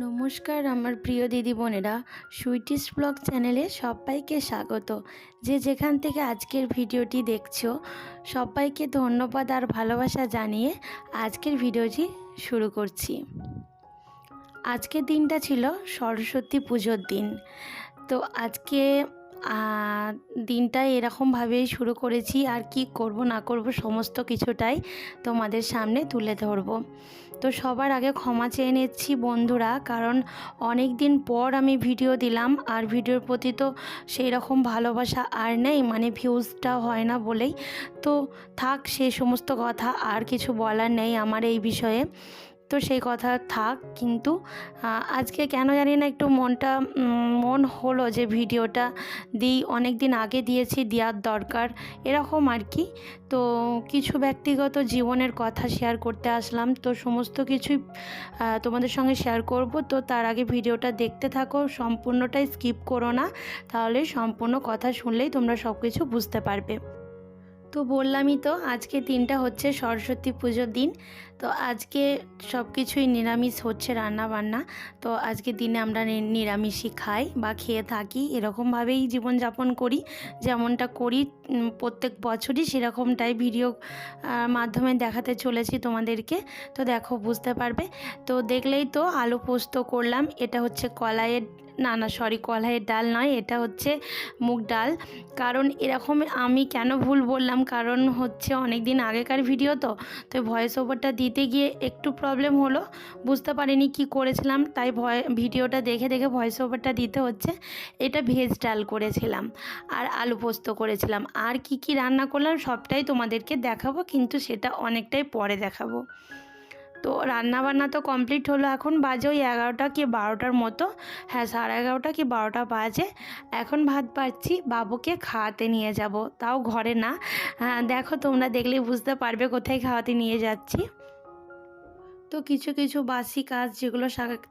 নমস্কার আমার প্রিয় দিদি বোনেরা, সুইটিস ব্লগ চ্যানেলে সবাইকে স্বাগত। যে যেখান থেকে আজকের ভিডিওটি দেখছো সবাইকে ধন্যবাদ আর ভালোবাসা জানিয়ে আজকের ভিডিওটি শুরু করছি। আজকের দিনটা ছিল সরস্বতী পুজোর দিন। তো আজকে দিনটা এরকমভাবেই শুরু করেছি, আর কি করব না করব সমস্ত কিছুটাই তোমাদের সামনে তুলে ধরবো। তো সবার আগে ক্ষমা চেয়ে নিচ্ছি বন্ধুরা, কারণ অনেক দিন পর আমি ভিডিও দিলাম, আর ভিডিওর প্রতি তো সেই রকম ভালোবাসা আর নেই, মানে ভিউজটা হয় না বলেই। তো থাক, সেই সমস্ত কথা আর কিছু বলার নেই আমার এই বিষয়ে। তো সেই কথা থাক, কিন্তু আজকে কেন জানি না একটু মন হলো যে ভিডিওটা দিই। অনেক দিন আগে দিয়েছি, দেওয়ার দরকার এরকম আর কি। তো কিছু ব্যক্তিগত জীবনের কথা শেয়ার করতে আসলাম, তো সমস্ত কিছুই তোমাদের সঙ্গে শেয়ার করব। তো তার আগে ভিডিওটা দেখতে থাকো, সম্পূর্ণটাই স্কিপ করো না, তাহলে সম্পূর্ণ কথা শুনলেই তোমরা সব কিছু বুঝতে পারবে। তো বললামই তো, আজকে দিনটা হচ্ছে সরস্বতী পুজোর দিন। তো আজকে সব কিছুই নিরামিষ হচ্ছে, রান্না বান্না। তো আজকে দিনে আমরা নিরামিষই খাই বা খেয়ে থাকি, এরকমভাবেই জীবনযাপন করি, যেমনটা করি প্রত্যেক বছরই সেরকমটাই ভিডিও মাধ্যমে দেখাতে চলেছি তোমাদেরকে। তো দেখো, বুঝতে পারবে। তো দেখলেই তো আলু পোস্ত করলাম। এটা হচ্ছে কলাইয়ের ডাল নয়, এটা হচ্ছে মুগ ডাল। কারণ এরকম আমি কেন ভুল বললাম, কারণ হচ্ছে অনেক দিন আগেকার ভিডিও, তো ভয়েস ওভারটা দিতে গিয়ে একটু প্রবলেম হলো, বুঝতে পারিনি কি করেছিলাম, তাই ভিডিওটা দেখে দেখে ভয়েস ওভারটা দিতে হচ্ছে। এটা ভেজ ডাল করেছিলাম আর আলু পোস্ত করেছিলাম, আর কি কি রান্না করলাম সবটাই তোমাদেরকে দেখাবো, কিন্তু সেটা অনেকটাই পরে দেখাবো। তো রান্নাবান্না তো কমপ্লিট হলো, এখন বাজে ওই 11টা কি 12টার মতো। হ্যাঁ, 11:30 কি 12টা বাজে। এখন ভাত বাড়ছি, বাবুকে খাওয়াতে নিয়ে যাব, তাও ঘরে না। দেখো, তোমরা দেখলেই বুঝতে পারবে কোথায় খাওয়াতে নিয়ে যাচ্ছি। তো কিছু কিছু বাসি কাজ যেগুলো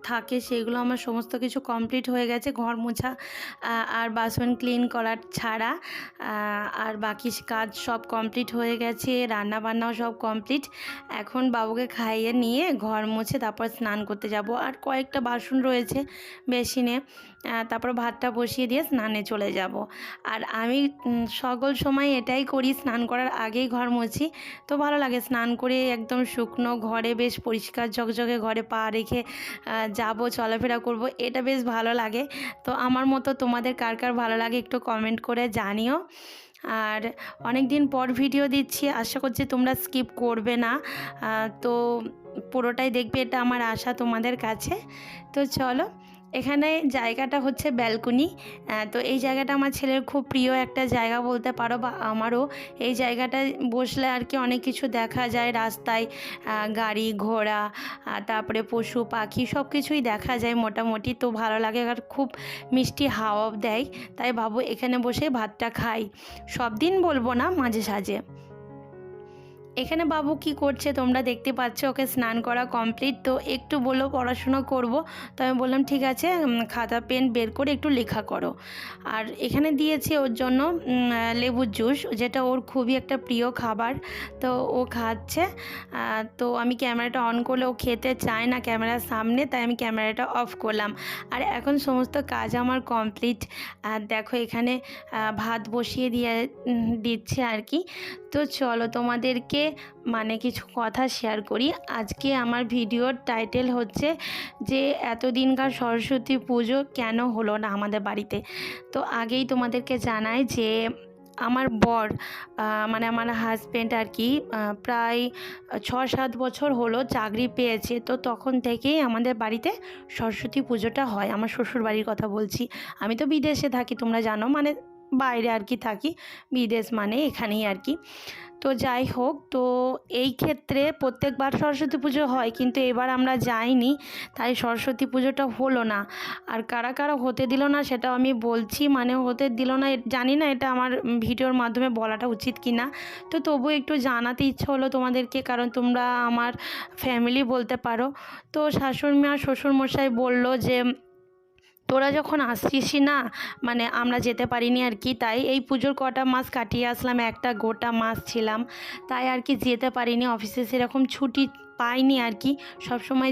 থাকে সেগুলো আমার সমস্ত কিছু কমপ্লিট হয়ে গেছে, ঘর মোছা আর বাসন ক্লিন করার ছাড়া। আর বাকি কাজ সব কমপ্লিট হয়ে গেছে, রান্না বান্নাও সব কমপ্লিট। এখন বাবুকে খাইয়ে নিয়ে ঘর মুছে তারপর স্নান করতে যাব, আর কয়েকটা বাসন রয়েছে বেসিনে, তারপর ভাতটা বসিয়ে দিয়ে স্নানে চলে যাব। আর আমি সকল সময় এটাই করি, স্নান করার আগেই ঘর মুছি। তো ভালো লাগে স্নান করে একদম শুকনো ঘরে, বেশ পরিষ্কার ঝকঝকে ঘরে পা রেখে যাব, চলাফেরা করব, এটা বেশ ভালো লাগে। তো আমার মতো তোমাদের কার কার ভালো লাগে একটু কমেন্ট করে জানিও। আর অনেক দিন পর ভিডিও দিচ্ছি, আশা করছি তোমরা স্কিপ করবে না, তো পুরোটাই দেখবে, এটা আমার আশা তোমাদের কাছে। তো চলো, এখানে জায়গাটা হচ্ছে ব্যালকনি। তো এই জায়গাটা আমার ছেলের খুব প্রিয় একটা জায়গা বলতে পারো, বা আমারও। এই জায়গাটায় বসলে আর কি অনেক কিছু দেখা যায় রাস্তায়, গাড়ি ঘোড়া, তারপরে পশু পাখি সব কিছুই দেখা যায় মোটামুটি। তো ভালো লাগে, আর খুব মিষ্টি হাওয়া দেয়, তাই ভাবো এখানে বসে ভাতটা খাই। সব দিন বলবো না, মাঝে সাঝে। এখানে বাবু কি করছে তোমরা দেখতে পাচ্ছ, ওকে স্নান করা কমপ্লিট। তো একটু বললো পড়াশোনা করব, তো আমি বললাম ঠিক আছে, খাতা পেন বের করে একটু লেখা করো। আর এখানে দিয়েছি ওর জন্য লেবুর জুস, যেটা ওর খুবই একটা প্রিয় খাবার। তো ও খাচ্ছে। তো আমি ক্যামেরাটা অন করলে ও খেতে চায় না ক্যামেরার সামনে, তাই আমি ক্যামেরাটা অফ করলাম। আর এখন সমস্ত কাজ আমার কমপ্লিট। আর দেখো এখানে ভাত বসিয়ে দিচ্ছে আর কি। তো চলো তোমাদেরকে মানে কিছু কথা শেয়ার করি। আজকে আমার ভিডিওর টাইটেল হচ্ছে যে এতদিনকার সরস্বতী পুজো কেন হলো না আমাদের বাড়িতে। তো আগেই তোমাদেরকে জানাই যে আমার বর, মানে আমার হাজব্যান্ড আর কি, প্রায় 6-7 বছর হলো চাকরি পেয়েছে। তো তখন থেকেই আমাদের বাড়িতে সরস্বতী পুজোটা হয়। আমার শ্বশুর বাড়ির কথা বলছি, আমি তো বিদেশে থাকি তোমরা জানো, মানে বাইরে আর কি থাকি, বিদেশ মানে এখানেই আর কি। তো যাই হোক, তো এই ক্ষেত্রে প্রত্যেকবার সরস্বতী পুজো হয়, কিন্তু এবার আমরা যাইনি, তাই সরস্বতী পুজোটা হলো না। আর কারা কারা হতে দিল না সেটাও আমি বলছি, মানে হতে দিল না জানি না এটা আমার ভিডিওর মাধ্যমে বলাটা উচিত কি না। তো তবুও একটু জানাতে ইচ্ছে হলো তোমাদেরকে, কারণ তোমরা আমার ফ্যামিলি বলতে পারো। তো শাশুড়ি আর শ্বশুরমশাই বললো যে তোরা যখন আসছিসই না, মানে আমরা যেতে পারিনি আর কি, তাই এই পুজোর কটা মাস কাটিয়ে আসলাম, একটা গোটা মাস ছিলাম, তাই আর কি যেতে পারিনি। অফিসে সেরকম ছুটি পাইনি আর কি। সবসময়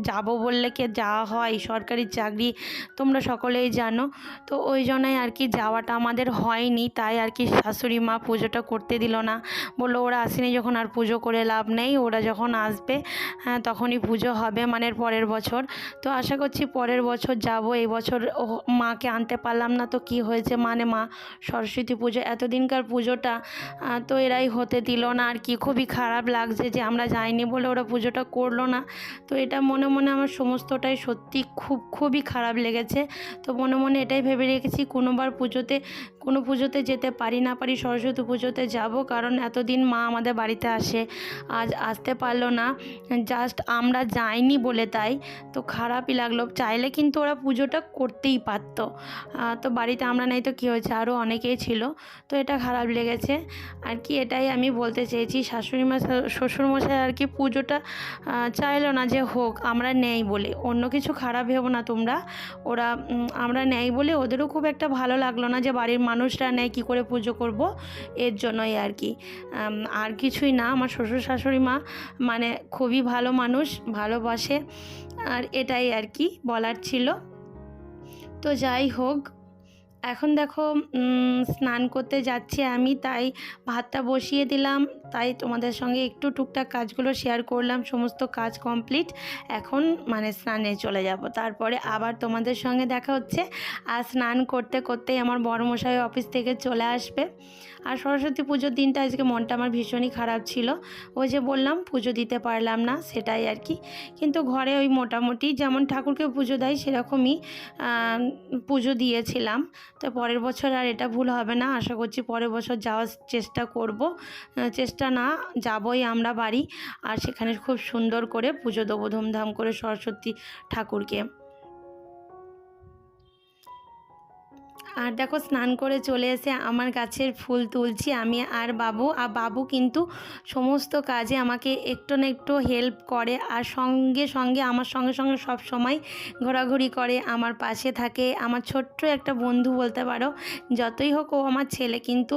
যাবো বললে কি যাওয়া হয়, সরকারি চাকরি তোমরা সকলেই জানো। তো ওই জন্যই আর কি যাওয়াটা আমাদের হয়নি। তাই আর কি শাশুড়ি মা পুজোটা করতে দিল না, বললো ওরা আসেনি যখন আর পুজো করে লাভ নেই, ওরা যখন আসবে তখনই পুজো হবে, মানে পরের বছর। তো আশা করছি পরের বছর যাব। এই বছর মাকে আনতে পারলাম না, তো কি হয়েছে, মানে মা সরস্বতী পুজো এতদিনকার পুজোটা তো এরাই হতে দিল না আর কি। খুবই খারাপ লাগছে যে আমরা যাইনি বলে ওরা পুজোটা করলো না। তো এটা মনে মনে আমার সমস্তটাই সত্যি খুবই খারাপ লেগেছে। তো মনে মনে এটাই ভেবে রেখেছি কোনো পুজোতে যেতে পারি না পারি সরস্বতী পুজোতে যাব, কারণ এতদিন মা আমাদের বাড়িতে আসে, আজ আসতে পারলো না, জাস্ট আমরা যাইনি বলে। তাই তো খারাপই লাগলো। চাইলে কিন্তু ওরা পুজোটা করতেই পারতো, তো বাড়িতে আমরা নেই তো কী হয়েছে, আরও অনেকেই ছিল। তো এটা খারাপ লেগেছে আর কি, এটাই আমি বলতে চেয়েছি। শাশুড়ি মা শ্বশুরমশাই আর কি পুজোটা চাইলো না যে হোক, আমরা নেই বলে। অন্য কিছু খারাপ ভেবো না তোমরা, ওরা আমরা নেই বলে ওদেরও খুব একটা ভালো লাগলো না যে বাড়ির মানুষরা নেয়, কী করে পুজো করব, এর জন্যই আর কি। আর কিছুই না। আমার শ্বশুর শাশুড়ি মা মানে খুবই ভালো মানুষ, ভালোবাসে, আর এটাই আর কি বলার ছিল। তো যাই হোক, এখন দেখো স্নান করতে যাচ্ছি আমি, তাই ভাতটা বসিয়ে দিলাম, তাই তোমাদের সঙ্গে একটু টুকটাক কাজগুলো শেয়ার করলাম। সমস্ত কাজ কমপ্লিট, এখন মানে স্নানে চলে যাব, তারপরে আবার তোমাদের সঙ্গে দেখা হচ্ছে। আর স্নান করতে করতেই আমার বড়মশাই অফিস থেকে চলে আসবে। আর সরস্বতী পুজোর দিনটা আজকে মনটা আমার ভীষণই খারাপ ছিল, ওই যে বললাম পুজো দিতে পারলাম না, সেটাই আর কি। কিন্তু ঘরে ওই মোটামুটি যেমন ঠাকুরকে পুজো দেয় সেরকমই পুজো দিয়েছিলাম। তো পরের বছর আর এটা ভুল হবে না, আশা করছি পরের বছর যাওয়ার চেষ্টা করব। চেষ্টা না, যাবই আমরা বাড়ি, আর সেখানে খুব সুন্দর করে পুজো দেবো ধুমধাম করে সরস্বতী ঠাকুরকে। আর দেখো স্নান করে চলে এসে আমার গাছের ফুল তুলছি আমি আর বাবু কিন্তু সমস্ত কাজে আমাকে একটু না একটু হেল্প করে, আর সঙ্গে সঙ্গে আমার সঙ্গে সঙ্গে সব সময় ঘোরাঘুরি করে, আমার পাশে থাকে। আমার ছোট্ট একটা বন্ধু বলতে পারো, যতই হোক ও আমার ছেলে, কিন্তু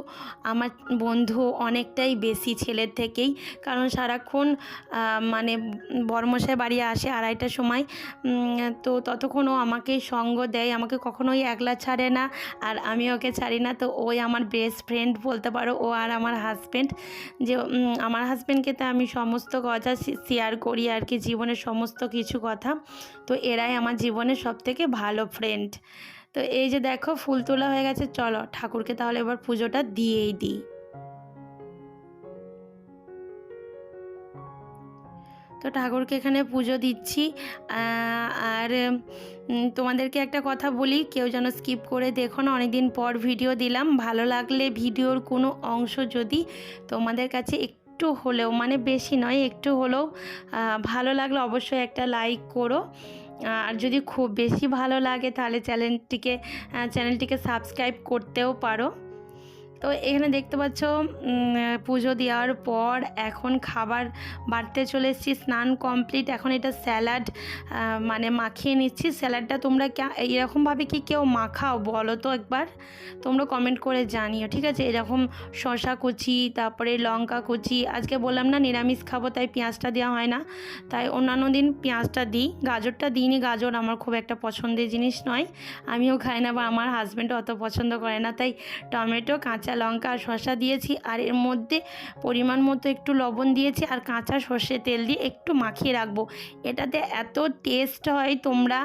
আমার বন্ধু অনেকটাই বেশি ছেলের থেকেই। কারণ সারাক্ষণ মানে বড়মশাই বাড়ি আসে 2:30টার সময়, তো ততক্ষণ ও আমাকেই সঙ্গ দেয়, আমাকে কখনোই একলা ছাড়ে না, আর আমি ওকে ছাড়ি না। তো ওই আমার বেস্ট ফ্রেন্ড বলতে পারো, ও আর আমার হাজব্যান্ড। যে আমার হাজব্যান্ডকে তো আমি সমস্ত কথা শেয়ার করি আর কি, জীবনের সমস্ত কিছু কথা। তো এরাই আমার জীবনের সবথেকে ভালো ফ্রেন্ড। তো এই যে দেখো ফুল তোলা হয়ে গেছে, চলো ঠাকুরকে তাহলে এবার পুজোটা দিয়েই দিই। তো ঠাকুরকে এখানে পুজো দিচ্ছি। আর তোমাদেরকে একটা কথা বলি, কেউ যেন স্কিপ করে দেখো না, অনেকদিন পর ভিডিও দিলাম। ভালো লাগলে ভিডিওর কোনো অংশ যদি তোমাদের কাছে একটু হলেও, মানে বেশি নয় একটু হলেও ভালো লাগলে অবশ্যই একটা লাইক করো। আর যদি খুব বেশি ভালো লাগে তাহলে চ্যানেলটিকে সাবস্ক্রাইব করতেও পারো। তো এখানে দেখতে পাচ্ছ পুজো দেওয়ার পর এখন খাবার বাড়তে চলে এসেছি। স্নান কমপ্লিট, এখন এটা স্যালাড মানে মাখিয়ে নিচ্ছি। স্যালাডটা তোমরা এরকমভাবে কি কেউ মাখাও বলো তো একবার, তোমরা কমেন্ট করে জানিও, ঠিক আছে। এরকম শসা কুচি, তারপরে লঙ্কা কুচি, আজকে বললাম না নিরামিষ খাবো তাই পেঁয়াজটা দেওয়া হয় না, তাই অন্যান্য দিন পেঁয়াজটা দিই। গাজরটা দিইনি, গাজর আমার খুব একটা পছন্দের জিনিস নয়, আমিও খাই না বা আমার হাজব্যান্ডও অত পছন্দ করে না। তাই টমেটো, কাঁচা লঙ্কা আর শসা দিয়েছি, আর এর মধ্যে পরিমাণ মতো একটু লবণ দিয়েছি, আর কাঁচা সর্ষে তেল দিয়ে একটু মাখিয়ে রাখবো। এটাতে এত টেস্ট হয়, তোমরা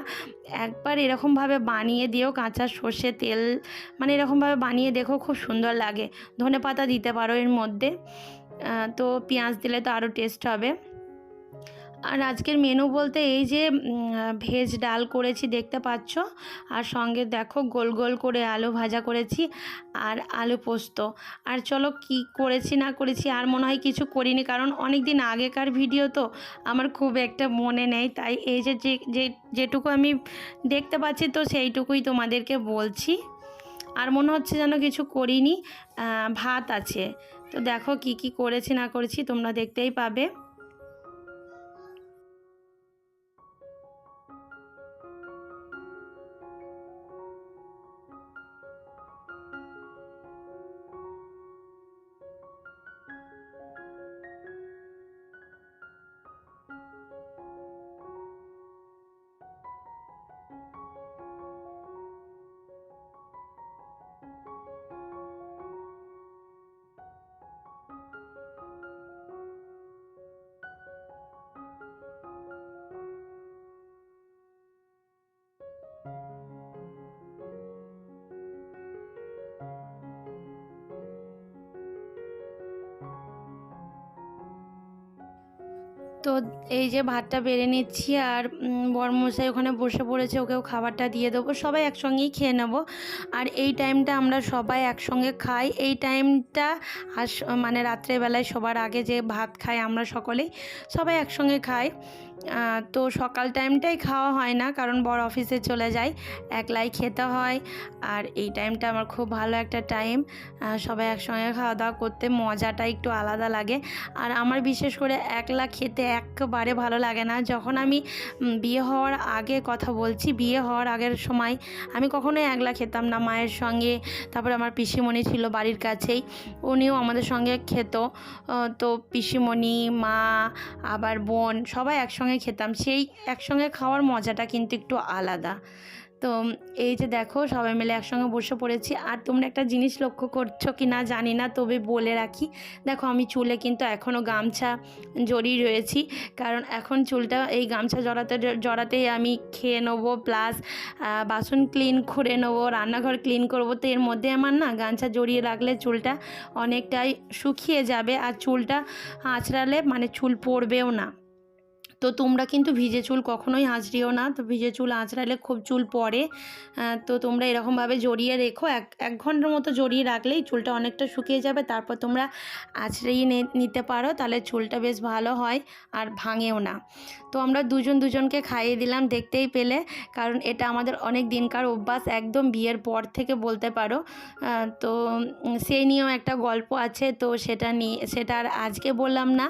একবার এরকমভাবে বানিয়ে দিও। কাঁচা সর্ষে তেল মানে এরকমভাবে বানিয়ে দেখো, খুব সুন্দর লাগে। ধনেপাতা দিতে পারো এর মধ্যে, তো পেঁয়াজ দিলে তো আরও টেস্ট হবে। আর আজকের মেনু বলতে এই যে ভেজ ডাল করেছি দেখতে পাচ্ছ, আর সঙ্গে দেখো গোল গোল করে আলু ভাজা করেছি, আর আলু পোস্ত। আর চলো কি করেছি না করেছি আর মনে হয় কিছু করিনি, কারণ অনেক দিন আগেকার ভিডিও তো আমার খুব একটা মনে নেই। তাই এই যে যেটুকু আমি দেখতে পাচ্ছি তো সেইটুকুই তোমাদেরকে বলছি। আর মনে হচ্ছে যেন কিছু করিনি, ভাত আছে। তো দেখো কি কি করেছি না করেছি তোমরা দেখতেই পাবে। তো এই যে ভাতটা বেড়ে নিচ্ছি, আর বরমশাই ওখানে বসে পড়েছে, ওকেও খাবারটা দিয়ে দেবো, সবাই একসঙ্গেই খেয়ে নেব। আর এই টাইমটা আমরা সবাই একসঙ্গে খাই, এই টাইমটা মানে রাত্রেবেলায় সবার আগে যে ভাত খাই আমরা সকলেই, সবাই একসঙ্গে খাই। তো সকাল টাইমটাই খাওয়া হয় না, কারণ বড় অফিসে চলে যায়, একলাই খেতে হয়। আর এই টাইমটা আমার খুব ভালো একটা টাইম, সবাই একসঙ্গে খাওয়া দাওয়া করতে মজাটা একটু আলাদা লাগে। আর আমার বিশেষ করে একলা খেতে একেবারে ভালো লাগে না। যখন আমি বিয়ে হওয়ার আগে কথা বলছি, বিয়ে হওয়ার আগের সময় আমি কখনোই একলা খেতাম না, মায়ের সঙ্গে। তারপরে আমার পিসিমণি ছিল বাড়ির কাছেই, উনিও আমাদের সঙ্গে খেত। তো পিসিমণি, মা, আবার বোন, সবাই একসঙ্গে খেতাম। সেই একসঙ্গে খাওয়ার মজাটা কিন্তু একটু আলাদা। তো এই যে দেখো সবাই মিলে একসঙ্গে বসে পড়েছি। আর তোমরা একটা জিনিস লক্ষ্য করছো কি না জানি না, তবে বলে রাখি, দেখো আমি চুলে কিন্তু এখনও গামছা জড়িয়ে রয়েছি, কারণ এখন চুলটা এই গামছা জড়াতেই আমি খেয়ে নেবো, প্লাস বাসন ক্লিন করে নেবো, রান্নাঘর ক্লিন করবো। তো এর মধ্যে আমার না গামছা জড়িয়ে রাখলে চুলটা অনেকটাই শুকিয়ে যাবে, আর চুলটা আঁচড়ালে মানে চুল পড়বেও না। তো তোমরা কিন্তু ভিজে চুল কখনোই আঁচড়িও না, তো ভিজে চুল আঁচড়ালে খুব চুল পড়ে। তো তোমরা এরকমভাবে জড়িয়ে রেখো, এক ঘন্টার মতো জড়িয়ে রাখলেই চুলটা অনেকটা শুকিয়ে যাবে। তারপর তোমরা আঁচড়িয়ে নিতে পারো, তাহলে চুলটা বেশ ভালো হয় আর ভাঙেও না। তো আমরা দুজনকে খাইয়ে দিলাম, দেখতেই পেলে, কারণ এটা আমাদের অনেক দিনকার অভ্যাস, একদম বিয়ের পর থেকে বলতে পারো। তো সেই নিয়েও একটা গল্প আছে, তো সেটা আর আজকে বললাম না।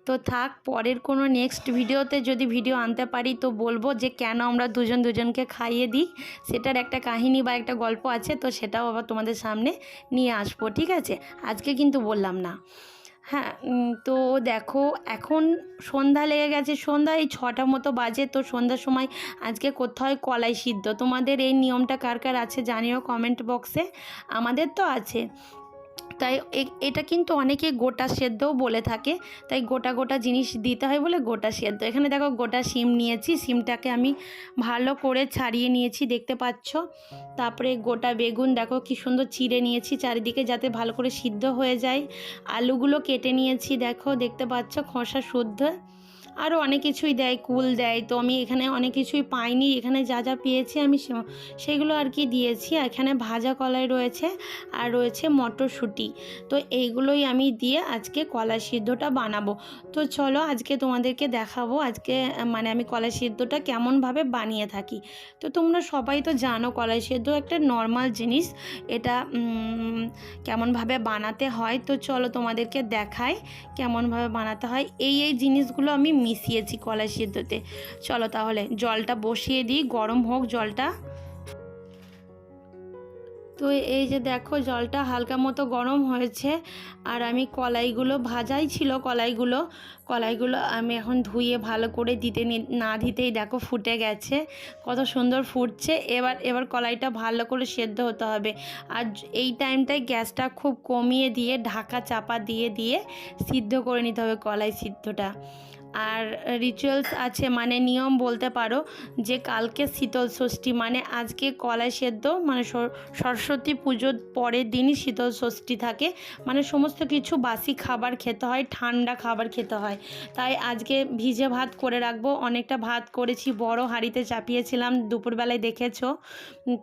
তো থাক, পরের কোনো নেক্সট ভিডিওতে যদি ভিডিও আনতে পারি তো বলবো যে কেন আমরা দুজনকে খাইয়ে দিই, সেটার একটা কাহিনী বা একটা গল্প আছে, তো সেটাও আবার তোমাদের সামনে নিয়ে আসবো, ঠিক আছে? আজকে কিন্তু বললাম না। হ্যাঁ, তো দেখো এখন সন্ধ্যা লেগে গেছে, সন্ধ্যা এই 6টা মতো বাজে। তো সন্ধ্যার সময় আজকে করতে হয় কলাই সিদ্ধ। তোমাদের এই নিয়মটা কার কার আছে জানিও কমেন্ট বক্সে, আমাদের তো আছে। তাই এটা কিন্তু অনেকে গোটা সেদ্ধও বলে থাকে, তাই গোটা জিনিস দিতে হয় বলে গোটা সেদ্ধ। এখানে দেখো গোটা শিম নিয়েছি, শিমটাকে আমি ভালো করে ছাড়িয়ে নিয়েছি, দেখতে পাচ্ছ। তারপরে গোটা বেগুন দেখো কি সুন্দর চিড়ে নিয়েছি চারিদিকে, যাতে ভালো করে সিদ্ধ হয়ে যায়। আলুগুলো কেটে নিয়েছি, দেখো দেখতে পাচ্ছ খোসা শুদ্ধ। আরও অনেক কিছুই দেয়, কুল দেয়, তো আমি এখানে অনেক কিছুই পাইনি, এখানে যা যা পেয়েছি আমি সেগুলো আর কি দিয়েছি। এখানে ভাজা কলাই রয়েছে, আর রয়েছে মটরশুঁটি। তো এইগুলোই আমি দিয়ে আজকে কলাই সিদ্ধটা বানাবো। তো চলো আজকে তোমাদেরকে দেখাবো আজকে মানে আমি কলাই সিদ্ধটা কেমনভাবে বানিয়ে থাকি। তো তোমরা সবাই তো জানো কলাই সিদ্ধ একটা নর্মাল জিনিস, এটা কেমনভাবে বানাতে হয়। তো চলো তোমাদেরকে দেখাই কেমনভাবে বানাতে হয়। এই জিনিসগুলো আমি মিশিয়েছি কলাই সিদ্ধতে। চলো তাহলে জলটা বসিয়ে দিই, গরম হোক জলটা। তো এই যে দেখো জলটা হালকা মতো গরম হয়েছে, আর আমি কলাইগুলো ভাজাই ছিল, কলাইগুলো আমি এখন ধুয়ে ভালো করে না দিতেই দেখো ফুটে গেছে, কত সুন্দর ফুটছে। এবার কলাইটা ভালো করে সেদ্ধ হতে হবে। আর এই টাইমটায় গ্যাসটা খুব কমিয়ে দিয়ে ঢাকা চাপা দিয়ে সিদ্ধ করে নিতে হবে কলাই সিদ্ধটা। আর রিচুয়ালস আছে, মানে নিয়ম বলতে পারো, যে কালকে শীতল ষষ্ঠী, মানে আজকে কলাই সেদ্ধ মানে সরস্বতী পুজোর পরের দিনই শীতল ষষ্ঠী থাকে, মানে সমস্ত কিছু বাসি খাবার খেতে হয়, ঠান্ডা খাবার খেতে হয়। তাই আজকে ভিজে ভাত করে রাখবো, অনেকটা ভাত করেছি, বড় হাঁড়িতে চাপিয়েছিলাম, দুপুরবেলায় দেখেছো।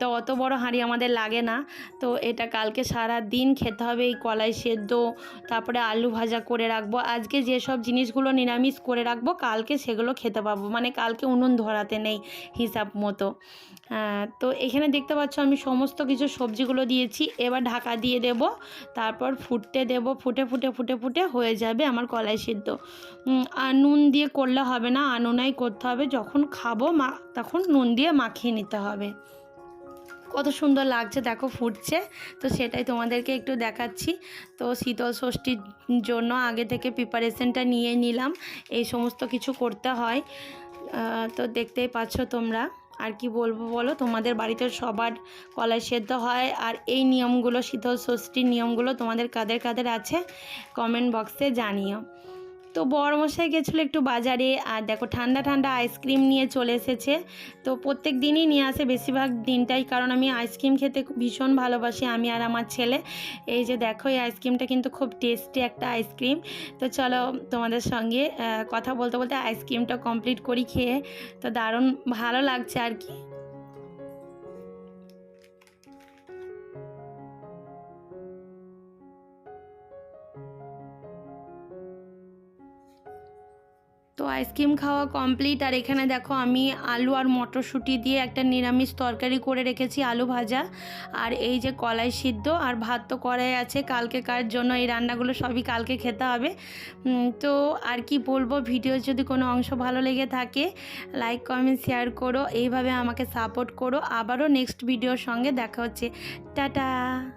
তো অত বড় হাঁড়ি আমাদের লাগে না। তো এটা কালকে সারা দিন খেতে হবে এই কলাই সেদ্ধ। তারপরে আলু ভাজা করে রাখবো, আজকে যেসব জিনিসগুলো নিরামিষ করে রাখবো কালকে সেগুলো খেতে পাবো, মানে কালকে উনুন ধরাতে নেই হিসাব মতো। তো এখানে দেখতে পাচ্ছ আমি সমস্ত কিছু সবজিগুলো দিয়েছি, এবার ঢাকা দিয়ে দেব, তারপর ফুটতে দেব, ফুটে হয়ে যাবে আমার কলাই সিদ্ধ। আর নুন দিয়ে করলে হবে না, আনুনাই করতে হবে, যখন খাবো তখন নুন দিয়ে মাখিয়ে নিতে হবে। কত সুন্দর লাগছে দেখো ফুটছে, তো সেটাই তোমাদেরকে একটু দেখাচ্ছি। তো শীতল ষষ্ঠীর জন্য আগে থেকে প্রিপারেশনটা নিয়ে নিলাম, এই সমস্ত কিছু করতে হয়। তো দেখতেই পাচ্ছ তোমরা, আর কি বলবো বলো, তোমাদের বাড়িতে সবার কলাই সেদ্ধ হয়। আর এই নিয়মগুলো, শীতল ষষ্ঠীর নিয়মগুলো তোমাদের কাদের কাদের আছে কমেন্ট বক্সে জানিও। তো বড়মশাই গেছিলো একটু বাজারে, আর দেখো ঠান্ডা ঠান্ডা আইসক্রিম নিয়ে চলে এসেছে। তো প্রত্যেক দিনই নিয়ে আসে, বেশিরভাগ দিনটাই, কারণ আমি আইসক্রিম খেতে ভীষণ ভালোবাসি, আমি আর আমার ছেলে। এই যে দেখো এই আইসক্রিমটা কিন্তু খুব টেস্টি একটা আইসক্রিম। তো চলো তোমাদের সঙ্গে কথা বলতে বলতে আইসক্রিমটা কমপ্লিট করি খেয়ে। তো দারুণ ভালো লাগছে আর কি। তো আইসক্রিম খাওয়া কমপ্লিট, আর এখানে দেখো আমি আলু আর মটরশুঁটি দিয়ে একটা নিরামিষ তরকারি করে রেখেছি, আলু ভাজা, আর এই যে কলাই সিদ্ধ, আর ভাত তো করাই আছে কালকেকার জন্য। এই রান্নাগুলো সবই কালকে খেতে হবে। তো আর কি বলবো, ভিডিও যদি কোনো অংশ ভালো লেগে থাকে লাইক কমেন্ট শেয়ার করো, এইভাবে আমাকে সাপোর্ট করো। আবারও নেক্সট ভিডিওর সঙ্গে দেখা হচ্ছে। টাটা।